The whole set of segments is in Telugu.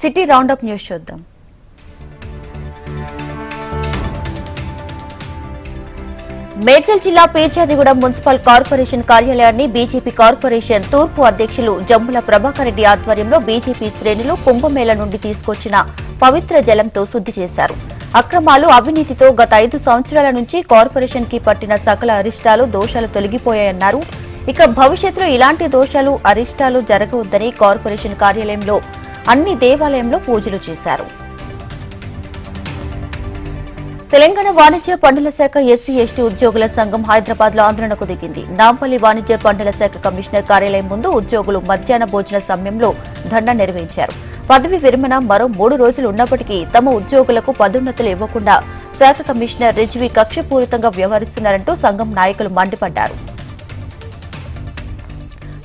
సిటీ రౌండప్ న్యూస్ చూద్దాం. మేడ్చల్ జిల్లా పీర్జాదిగూడెం మున్సిపల్ కార్పొరేషన్ కార్యాలయాన్ని బీజేపీ కార్పొరేషన్ తూర్పు అధ్యక్షులు జమ్ముల ప్రభాకర్ రెడ్డి ఆధ్వర్యంలో బీజేపీ శ్రేణులు కుంభమేళ నుండి తీసుకొచ్చిన పవిత్ర జలంతో శుద్ది చేశారు. అక్రమాలు, అవినీతితో గత 5 సంవత్సరాల నుంచి కార్పొరేషన్ కి పట్టిన సకల అరిష్టాలు, దోషాలు తొలగిపోయాయన్నారు. ఇక భవిష్యత్తులో ఇలాంటి దోషాలు, అరిష్టాలు జరగవద్దని కార్పొరేషన్ కార్యాలయంలో అన్ని దేవాలయంలో పూజలు చేశారు. తెలంగాణ వాణిజ్య పన్నుల శాఖ ఎస్సీ ఎస్టీ ఉద్యోగుల సంఘం హైదరాబాద్ లో ఆందోళనకు దిగింది. నాంపల్లి వాణిజ్య పన్నుల శాఖ కమిషనర్ కార్యాలయం ముందు ఉద్యోగులు మధ్యాహ్న భోజన సమయంలో ధర్నా నిర్వహించారు. పదవి విరమణ మరో 3 రోజులు ఉన్నప్పటికీ తమ ఉద్యోగులకు పదోన్నతులు ఇవ్వకుండా శాఖ కమిషనర్ రిజ్వీ కక్షపూరితంగా వ్యవహరిస్తున్నారంటూ సంఘం నాయకులు మండిపడ్డారు.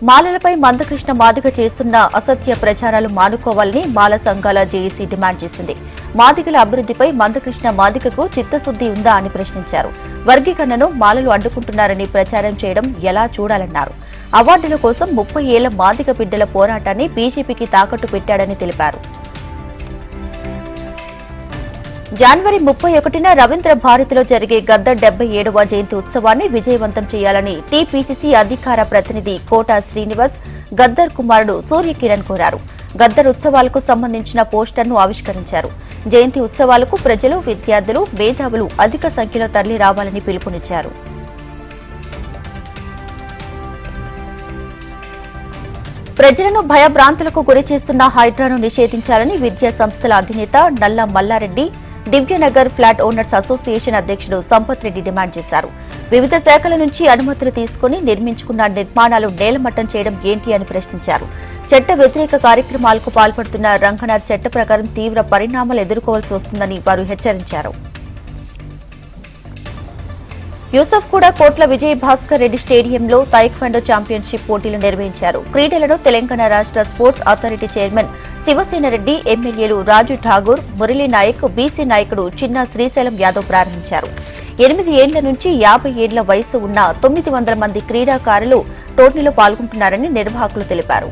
మాలలపై మందకృష్ణ మాదిగ చేస్తున్న అసత్య ప్రచారాలు మానుకోవాలని మాల సంఘాల జేఏసీ డిమాండ్ చేసింది. మాదిగల అభివృద్ధిపై మందకృష్ణ మాదిగకు చిత్తశుద్ది ఉందా అని ప్రశ్నించారు. వర్గీకరణను మాలలు అడ్డుకుంటున్నారని ప్రచారం చేయడం ఎలా చూడాలన్నారు. అవార్డుల కోసం 30 ఏళ్ల మాదిగ బిడ్డల పోరాటాన్ని బీజేపీకి తాకట్టు పెట్టాడని తెలిపారు. జనవరి 31న రవీంద్ర భారతిలో జరిగే గద్దర్ 77వ జయంతి ఉత్సవాన్ని విజయవంతం చేయాలని టీపీసీసీ అధికార ప్రతినిధి కోటా శ్రీనివాస్ గద్దర్ కుమారుడు సూర్యకిరణ్ కోరారు. గద్దర్ ఉత్సవాలకు సంబంధించిన పోస్టర్ను ఆవిష్కరించారు. జయంతి ఉత్సవాలకు ప్రజలు, విద్యార్థులు, మేధావులు అధిక సంఖ్యలో తరలి రావాలని పిలుపునిచ్చారు. ప్రజలను భయభ్రాంతులకు గురి చేస్తున్న హైడ్రాను నిషేధించాలని విద్యా సంస్థల అధినేత నల్ల మల్లారెడ్డి, దివ్యనగర్ ఫ్లాట్ ఓనర్స్ అసోసియేషన్ అధ్యక్షుడు సంపత్ రెడ్డి డిమాండ్ చేశారు. వివిధ శాఖల నుంచి అనుమతులు తీసుకుని నిర్మించుకున్న నిర్మాణాలు నేలమట్టం చేయడం ఏంటి అని ప్రశ్నించారు. చట్ట వ్యతిరేక కార్యక్రమాలకు పాల్పడుతున్న రంగనాథ్ చట్ట ప్రకారం తీవ్ర పరిణామాలు ఎదుర్కోవాల్సి వస్తుందని వారు హెచ్చరించారు. యూసఫ్ కూడా కోట్ల విజయ్ భాస్కర్ రెడ్డి స్టేడియంలో తైక్వాండో ఛాంపియన్షిప్ పోటీలు నిర్వహించారు. క్రీడలను తెలంగాణ రాష్ట్ర sports authority chairman Shivasena Reddy, ఎమ్మెల్యేలు రాజు ఠాగూర్, మురళీ నాయక్, బీసీ నాయకుడు చిన్న శ్రీశైలం యాదవ్ ప్రారంభించారు. 8 ఏళ్ల నుంచి 50 ఏళ్ల వయసు ఉన్న 900 మంది క్రీడాకారులు టోర్నీలో పాల్గొంటున్నారని నిర్వాహకులు తెలిపారు.